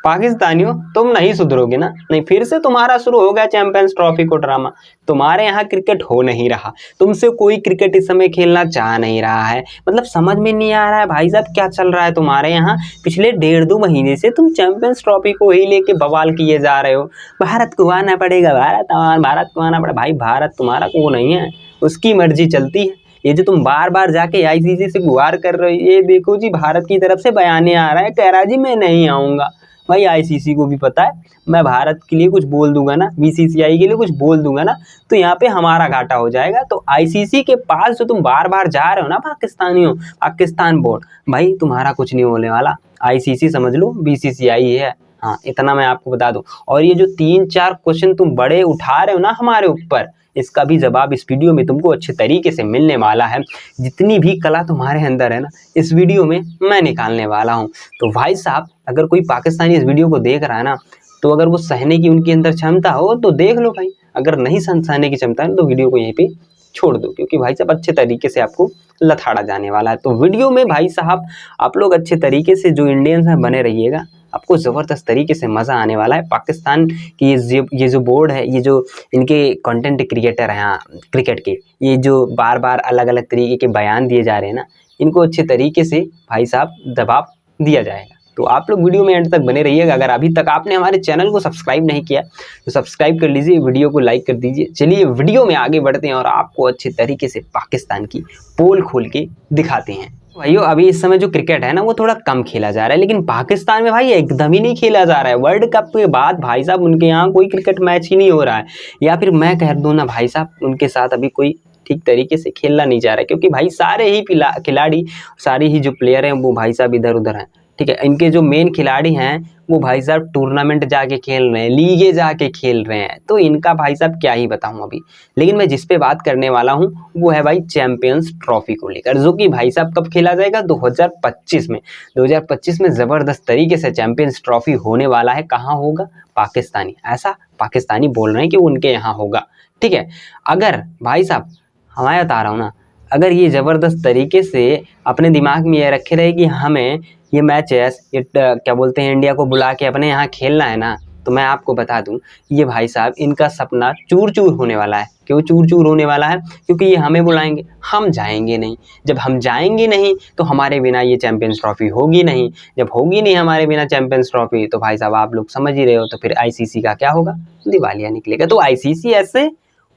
पाकिस्तानियों तुम नहीं सुधरोगे ना, नहीं फिर से तुम्हारा शुरू हो गया चैंपियंस ट्रॉफी को ड्रामा। तुम्हारे यहाँ क्रिकेट हो नहीं रहा, तुमसे कोई क्रिकेट इस समय खेलना चाह नहीं रहा है, मतलब समझ में नहीं आ रहा है भाई साहब क्या चल रहा है तुम्हारे यहाँ। पिछले 1.5-2 महीने से तुम चैंपियंस ट्रॉफी को ही लेके बवाल किए जा रहे हो, भारत को आना पड़ेगा, भारत को आना पड़ेगा। भाई भारत तुम्हारा को नहीं है, उसकी मर्जी चलती है। ये जो तुम बार बार जाके आईसीसी से गुहार कर रहे हो, ये देखो जी भारत की तरफ से बयाने आ रहा है, कह रहा है जी मैं नहीं आऊँगा। भाई आईसीसी को भी पता है मैं भारत के लिए कुछ बोल दूंगा ना, बीसीसीआई के लिए कुछ बोल दूंगा ना, तो यहाँ पे हमारा घाटा हो जाएगा। तो आईसीसी के पास जो तुम बार बार जा रहे हो ना पाकिस्तानियों, पाकिस्तान बोर्ड, भाई तुम्हारा कुछ नहीं होने वाला। आईसीसी समझ लो बीसीसीआई है, हाँ इतना मैं आपको बता दूं। और ये जो 3-4 क्वेश्चन तुम बड़े उठा रहे हो ना हमारे ऊपर, इसका भी जवाब इस वीडियो में तुमको अच्छे तरीके से मिलने वाला है। जितनी भी कला तुम्हारे अंदर है ना, इस वीडियो में मैं निकालने वाला हूँ। तो भाई साहब अगर कोई पाकिस्तानी इस वीडियो को देख रहा है ना, तो अगर वो सहने की उनके अंदर क्षमता हो तो देख लो भाई, अगर नहीं सहने की क्षमता है तो वीडियो को यहीं पे छोड़ दो, क्योंकि भाई साहब अच्छे तरीके से आपको लथाड़ा जाने वाला है। तो वीडियो में भाई साहब आप लोग अच्छे तरीके से जो इंडियंस हैं बने रहिएगा, आपको ज़बरदस्त तरीके से मज़ा आने वाला है। पाकिस्तान की ये जो बोर्ड है, ये जो इनके कंटेंट क्रिएटर हैं क्रिकेट के, ये जो बार बार अलग अलग तरीके के बयान दिए जा रहे हैं ना, इनको अच्छे तरीके से भाई साहब दबाव दिया जाएगा। तो आप लोग वीडियो में एंड तक बने रहिएगा। अगर अभी तक आपने हमारे चैनल को सब्सक्राइब नहीं किया तो सब्सक्राइब कर लीजिए, वीडियो को लाइक कर दीजिए। चलिए वीडियो में आगे बढ़ते हैं और आपको अच्छे तरीके से पाकिस्तान की पोल खोल के दिखाते हैं। भाइयों अभी इस समय जो क्रिकेट है ना वो थोड़ा कम खेला जा रहा है, लेकिन पाकिस्तान में भाई एकदम ही नहीं खेला जा रहा है। वर्ल्ड कप के बाद भाई साहब उनके यहाँ कोई क्रिकेट मैच ही नहीं हो रहा है, या फिर मैं कह दूँ ना भाई साहब उनके साथ अभी कोई ठीक तरीके से खेलना नहीं जा रहा है, क्योंकि भाई सारे ही खिलाड़ी, सारे ही जो प्लेयर हैं वो भाई साहब इधर उधर हैं। ठीक है, इनके जो मेन खिलाड़ी हैं वो भाई साहब टूर्नामेंट जाके खेल रहे हैं, लीगे जाके खेल रहे हैं, तो इनका भाई साहब क्या ही बताऊं अभी। लेकिन मैं जिस पे बात करने वाला हूं वो है भाई चैंपियंस ट्रॉफी को लेकर, जो कि भाई साहब कब खेला जाएगा, 2025 में। 2025 में ज़बरदस्त तरीके से चैंपियंस ट्रॉफी होने वाला है। कहाँ होगा, पाकिस्तानी, ऐसा पाकिस्तानी बोल रहे हैं कि उनके यहाँ होगा। ठीक है, अगर भाई साहब हमें बता रहा हूँ ना, अगर ये ज़बरदस्त तरीके से अपने दिमाग में ये रखे रहे कि हमें ये मैचेस, ये क्या बोलते हैं, इंडिया को बुला के अपने यहाँ खेलना है ना, तो मैं आपको बता दूं ये भाई साहब इनका सपना चूर चूर होने वाला है। क्यों चूर चूर होने वाला है, क्योंकि ये हमें बुलाएंगे, हम जाएंगे नहीं। जब हम जाएंगे नहीं तो हमारे बिना ये चैंपियंस ट्रॉफी होगी नहीं। जब होगी नहीं हमारे बिना चैंपियंस ट्रॉफी, तो भाई साहब आप लोग समझ ही रहे हो, तो फिर आईसीसी का क्या होगा, दिवालिया निकलेगा। तो आईसीसी ऐसे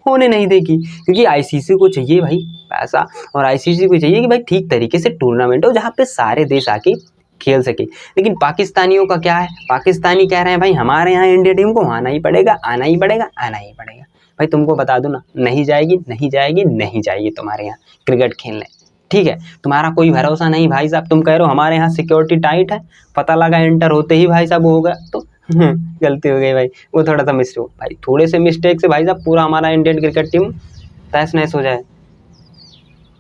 होने नहीं देगी, क्योंकि आईसीसी को चाहिए भाई पैसा, और आईसीसी को चाहिए कि भाई ठीक तरीके से टूर्नामेंट हो जहाँ पे सारे देश आके खेल सके। लेकिन पाकिस्तानियों का क्या है, पाकिस्तानी कह रहे हैं भाई हमारे यहाँ इंडिया टीम को आना ही पड़ेगा, आना ही पड़ेगा, आना ही पड़ेगा। भाई तुमको बता दूं ना, नहीं जाएगी, नहीं जाएगी, नहीं जाएगी तुम्हारे यहाँ क्रिकेट खेलने। ठीक है, तुम्हारा कोई भरोसा नहीं भाई साहब। तुम कह रहे हो हमारे यहाँ सिक्योरिटी टाइट है, पता लगा एंटर होते ही भाई साहब होगा, तो गलती हो गई भाई, वो थोड़ा सा मिस्टेक भाई, थोड़े से मिस्टेक से भाई साहब पूरा हमारा इंडियन क्रिकेट टीम तहस नहस हो जाए।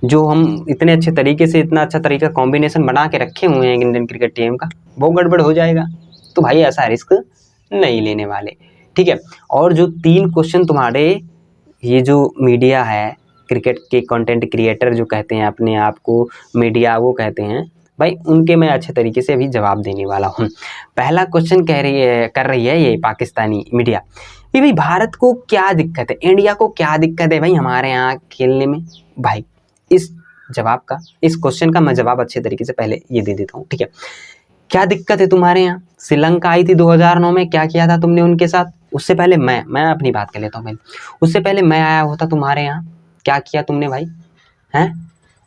जो हम इतने अच्छे तरीके से, इतना अच्छा तरीका कॉम्बिनेशन बना के रखे हुए हैं इंडियन क्रिकेट टीम का, वो गड़बड़ हो जाएगा। तो भाई ऐसा रिस्क नहीं लेने वाले। ठीक है, और जो 3 क्वेश्चन तुम्हारे ये जो मीडिया है, क्रिकेट के कंटेंट क्रिएटर जो कहते हैं अपने आप को मीडिया, वो कहते हैं भाई, उनके मैं अच्छे तरीके से अभी जवाब देने वाला हूँ। पहला क्वेश्चन कर रही है ये पाकिस्तानी मीडिया कि भाई भारत को क्या दिक्कत है, इंडिया को क्या दिक्कत है भाई हमारे यहाँ खेलने में। भाई इस क्वेश्चन का मैं जवाब अच्छे तरीके से पहले ये दे देता हूँ। ठीक है, क्या दिक्कत है तुम्हारे यहाँ। श्रीलंका आई थी 2009 में, क्या किया था तुमने उनके साथ। उससे पहले मैं अपनी बात कर लेता हूँ पहले, उससे पहले मैं आया होता तुम्हारे यहाँ, क्या किया तुमने भाई, हैं,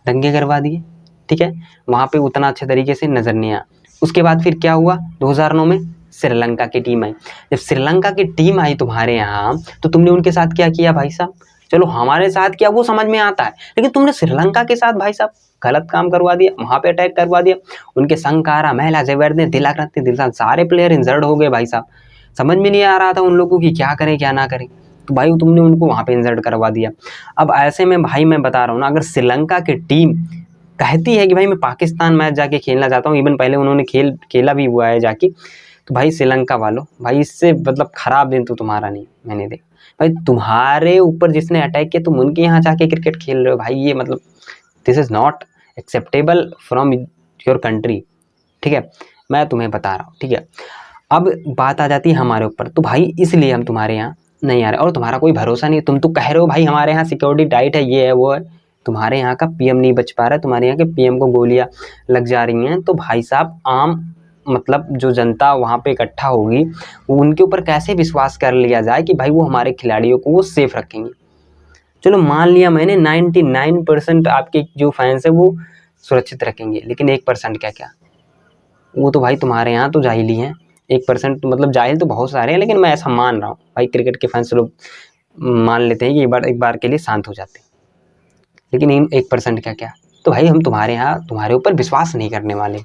दंगे करवा दिए। ठीक है, वहाँ पे उतना अच्छे तरीके से नजर नहीं आया। उसके बाद फिर क्या हुआ, 2009 में श्रीलंका की टीम आई। जब श्रीलंका की टीम आई तुम्हारे यहाँ, तो तुमने उनके साथ क्या किया भाई साहब। चलो हमारे साथ क्या वो समझ में आता है, लेकिन तुमने श्रीलंका के साथ भाई साहब गलत काम करवा दिया, वहां पे अटैक करवा दिया। उनके संकारा, महिला जयवर्धने, दिलशाद सारे प्लेयर इंजर्ड हो गए भाई साहब। समझ में नहीं आ रहा था उन लोगों की क्या करें क्या ना करें, तो भाई तुमने उनको वहां पे इंजर्ड करवा दिया। अब ऐसे में भाई मैं बता रहा हूँ ना, अगर श्रीलंका की टीम कहती है कि भाई मैं पाकिस्तान मैच जाके खेलना चाहता हूँ, इवन पहले उन्होंने खेला भी हुआ है जाके, तो भाई श्रीलंका वालों, भाई इससे मतलब खराब दिन तो तुम्हारा नहीं मैंने देखा। भाई तुम्हारे ऊपर जिसने अटैक किया तुम उनके यहाँ जाके क्रिकेट खेल रहे हो भाई, ये मतलब this is not acceptable from your country. ठीक है, मैं तुम्हें बता रहा हूँ। ठीक है, अब बात आ जाती है हमारे ऊपर, तो भाई इसलिए हम तुम्हारे यहाँ नहीं आ रहे, और तुम्हारा कोई भरोसा नहीं। तुम तो कह रहे हो भाई हमारे यहाँ सिक्योरिटी टाइट है, ये है वो है, तुम्हारे यहाँ का पीएम नहीं बच पा रहा है, तुम्हारे यहाँ के पीएम को गोलियां लग जा रही हैं, तो भाई साहब आम मतलब जो जनता वहाँ पे इकट्ठा होगी वो उनके ऊपर कैसे विश्वास कर लिया जाए कि भाई वो हमारे खिलाड़ियों को वो सेफ रखेंगे। चलो मान लिया मैंने 99% आपके जो फैंस है वो सुरक्षित रखेंगे, लेकिन 1% क्या क्या, वो तो भाई तुम्हारे यहाँ तो जाहिल ही हैं। 1% मतलब जाहिल तो बहुत सारे हैं, लेकिन मैं ऐसा मान रहा हूँ भाई, क्रिकेट के फैंस लोग मान लेते हैं कि एक बार के लिए शांत हो जाते हैं, लेकिन इन 1% क्या क्या, तो भाई हम तुम्हारे यहाँ तुम्हारे ऊपर विश्वास नहीं करने वाले,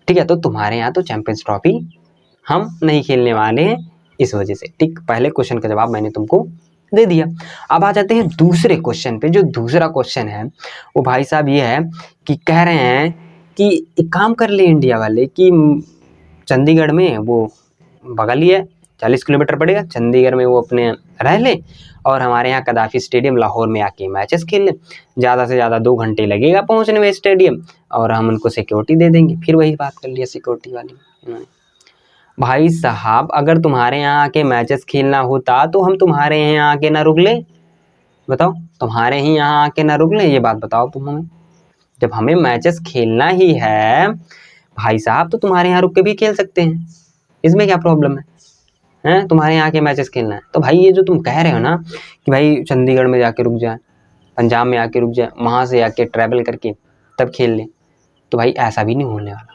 ठीक है। तो तुम्हारे यहाँ तो चैंपियंस ट्रॉफी हम नहीं खेलने वाले हैं इस वजह से, ठीक। पहले क्वेश्चन का जवाब मैंने तुमको दे दिया। अब आ जाते हैं दूसरे क्वेश्चन पे। जो दूसरा क्वेश्चन है वो भाई साहब ये है कि कह रहे हैं कि एक काम कर ले इंडिया वाले कि चंडीगढ़ में वो बगल ही है, 40 किलोमीटर पड़ेगा, चंडीगढ़ में वो अपने रह ले और हमारे यहाँ कदाफी स्टेडियम लाहौर में आके मैचेस खेल लें। ज़्यादा से ज़्यादा 2 घंटे लगेगा पहुँचने में स्टेडियम, और हम उनको सिक्योरिटी दे देंगे। फिर वही बात कर लिया सिक्योरिटी वाली। भाई साहब अगर तुम्हारे यहाँ आके मैचेस खेलना होता तो हम तुम्हारे यहाँ आके ना रुक ले? बताओ, तुम्हारे ही यहाँ आके ना रुक ले? ये बात बताओ तुम हमें। जब हमें मैचेस खेलना ही है भाई साहब तो तुम्हारे यहाँ रुक के भी खेल सकते हैं, इसमें क्या प्रॉब्लम है? हैं, तुम्हारे यहाँ के मैचेस खेलना है तो भाई ये जो तुम कह रहे हो ना कि भाई चंडीगढ़ में जाके रुक जाए, पंजाब में आके रुक जाए, वहाँ से आके ट्रैवल करके तब खेल लें, तो भाई ऐसा भी नहीं होने वाला,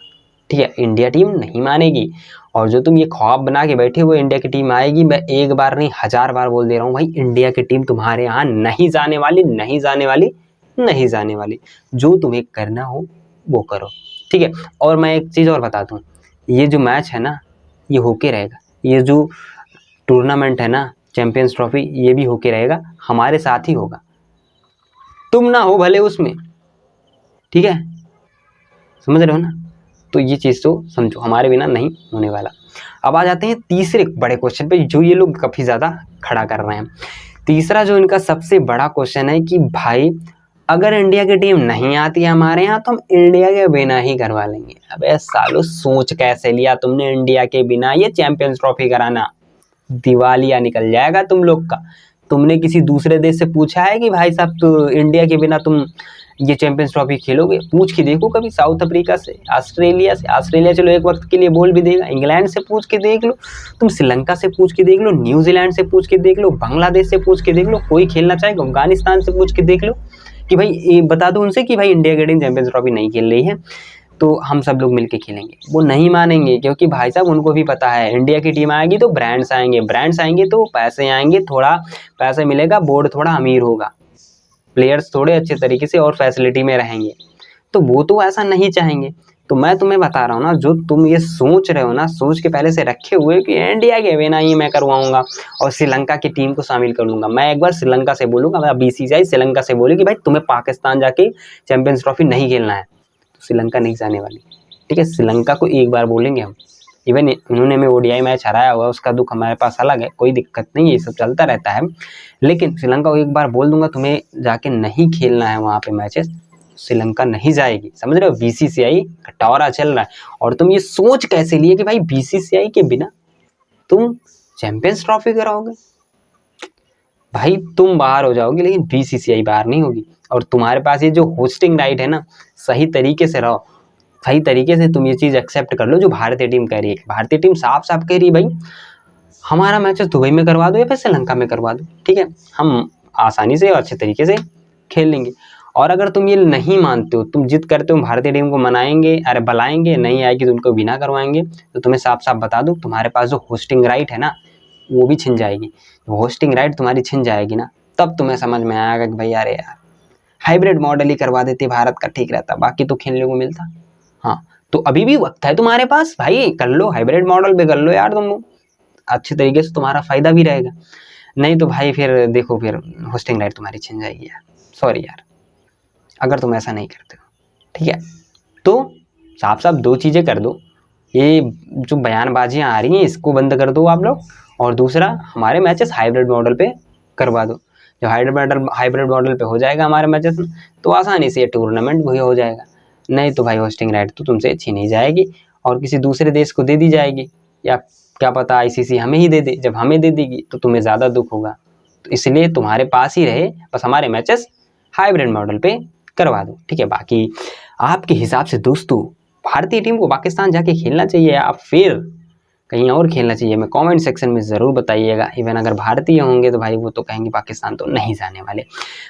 ठीक है। इंडिया टीम नहीं मानेगी, और जो तुम ये ख्वाब बना के बैठे हो इंडिया की टीम आएगी, मैं एक बार नहीं 1000 बार बोल दे रहा हूँ भाई, इंडिया की टीम तुम्हारे यहाँ नहीं जाने वाली, नहीं जाने वाली, नहीं जाने वाली। जो तुम्हें करना हो वो करो, ठीक है। और मैं एक चीज़ और बता दूँ, ये जो मैच है ना ये होके रहेगा, ये जो टूर्नामेंट है ना चैंपियंस ट्रॉफी, ये भी होके रहेगा, हमारे साथ ही होगा, तुम ना हो भले उसमें, ठीक है, समझ रहे हो ना? तो ये चीज़ तो समझो, हमारे बिना नहीं होने वाला। अब आ जाते हैं तीसरे बड़े क्वेश्चन पे जो ये लोग काफ़ी ज़्यादा खड़ा कर रहे हैं। तीसरा जो इनका सबसे बड़ा क्वेश्चन है कि भाई अगर इंडिया की टीम नहीं आती है हमारे यहाँ तो हम इंडिया के बिना ही करवा लेंगे। अबे सालो सोच कैसे लिया तुमने इंडिया के बिना ये चैंपियंस ट्रॉफी कराना? दिवालिया निकल जाएगा तुम लोग का। तुमने किसी दूसरे देश से पूछा है कि भाई साहब तो इंडिया के बिना तुम ये चैंपियंस ट्रॉफी खेलोगे? पूछ के देखो कभी, साउथ अफ्रीका से, ऑस्ट्रेलिया से। ऑस्ट्रेलिया चलो एक वक्त के लिए बोल भी देगा, इंग्लैंड से पूछ के देख लो, तुम श्रीलंका से पूछ के देख लो, न्यूजीलैंड से पूछ के देख लो, बांग्लादेश से पूछ के देख लो, कोई खेलना चाहेगा अफगानिस्तान से पूछ के देख लो कि भाई ये बता दो उनसे कि भाई इंडिया की टीम चैंपियंस ट्रॉफी नहीं खेल रही है तो हम सब लोग मिलके खेलेंगे। वो नहीं मानेंगे, क्योंकि भाई साहब उनको भी पता है इंडिया की टीम आएगी तो ब्रांड्स आएंगे, ब्रांड्स आएंगे तो पैसे आएंगे, थोड़ा पैसे मिलेगा, बोर्ड थोड़ा अमीर होगा, प्लेयर्स थोड़े अच्छे तरीके से और फैसिलिटी में रहेंगे, तो वो तो ऐसा नहीं चाहेंगे। तो मैं तुम्हें बता रहा हूँ ना, जो तुम ये सोच रहे हो ना, सोच के पहले से रखे हुए कि इंडिया के बिना ही मैं करवाऊंगा और श्रीलंका की टीम को शामिल कर लूंगा। मैं एक बार श्रीलंका से बोलूंगा, मैं बीसीसीआई श्रीलंका से बोले कि भाई तुम्हें पाकिस्तान जाके चैंपियंस ट्रॉफी नहीं खेलना है, तो श्रीलंका नहीं जाने वाली, ठीक है। श्रीलंका को एक बार बोलेंगे हम, इवन उन्होंने हमें ओडीआई मैच हराया हुआ, उसका दुख हमारे पास अलग है, कोई दिक्कत नहीं है, ये सब चलता रहता है, लेकिन श्रीलंका को एक बार बोल दूंगा तुम्हें जाके नहीं खेलना है वहाँ पे मैचेस, श्रीलंका नहीं जाएगी। समझ रहे हो? बीसीसीआई कटौरा चल रहा है, और तुम ये सोच कैसे लिए कि भाई बीसीसीआई के बिना तुम चैंपियंस ट्रॉफी कराओगे? भाई तुम बाहर हो जाओगे लेकिन बीसीसीआई बाहर नहीं होगी। और तुम्हारे पास ये जो होस्टिंग राइट है ना, सही तरीके से रहो, सही तरीके से तुम ये चीज़ एक्सेप्ट कर लो जो भारतीय टीम कह रही है। भारतीय टीम साफ साफ कह रही है भाई हमारा मैच दुबई में करवा दो या फिर श्रीलंका में करवा दो, ठीक है, हम आसानी से और अच्छे तरीके से खेल लेंगे। और अगर तुम ये नहीं मानते हो, तुम जिद करते हो भारतीय टीम को मनाएंगे, अरे बुलाएंगे, नहीं आएगी तो उनको बिना करवाएंगे, तो तुम्हें साफ साफ बता दूं तुम्हारे पास जो होस्टिंग राइट है ना वो भी छिन जाएगी। होस्टिंग राइट तुम्हारी छिन जाएगी ना, तब तुम्हें समझ में आएगा कि भाई अरे यार हाइब्रिड मॉडल ही करवा देते भारत का, ठीक रहता, बाकी तो खेलने को मिलता। हाँ, तो अभी भी वक्त है तुम्हारे पास भाई, कर लो हाइब्रिड मॉडल पे, कर लो यार तुम, अच्छे तरीके से तुम्हारा फायदा भी रहेगा। नहीं तो भाई फिर देखो फिर होस्टिंग राइट तुम्हारी छिन जाएगी यार, सॉरी यार, अगर तुम ऐसा नहीं करते हो, ठीक है। तो साफ साफ 2 चीज़ें कर दो, ये जो बयानबाजियाँ आ रही हैं इसको बंद कर दो आप लोग, और दूसरा हमारे मैचेस हाइब्रिड मॉडल पे करवा दो। जो हाइब्रिड मॉडल पे हो जाएगा हमारे मैचेस में तो आसानी से ये टूर्नामेंट भी हो जाएगा। नहीं तो भाई होस्टिंग राइट तो तुमसे छीनी जाएगी और किसी दूसरे देश को दे दी जाएगी, या क्या पता आईसीसी हमें ही दे दे, जब हमें दे देगी तो तुम्हें ज़्यादा दुख होगा। तो इसलिए तुम्हारे पास ही रहे, बस हमारे मैचेस हाइब्रिड मॉडल पे करवा दो, ठीक है। बाकी आपके हिसाब से दोस्तों भारतीय टीम को पाकिस्तान जाके खेलना चाहिए या फिर कहीं और खेलना चाहिए, मैं कमेंट सेक्शन में ज़रूर बताइएगा। इवन अगर भारतीय होंगे तो भाई वो तो कहेंगे पाकिस्तान तो नहीं जाने वाले।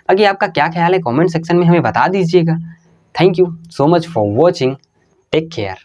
बाकी आपका क्या ख्याल है कमेंट सेक्शन में हमें बता दीजिएगा। Thank you so much for watching, take care.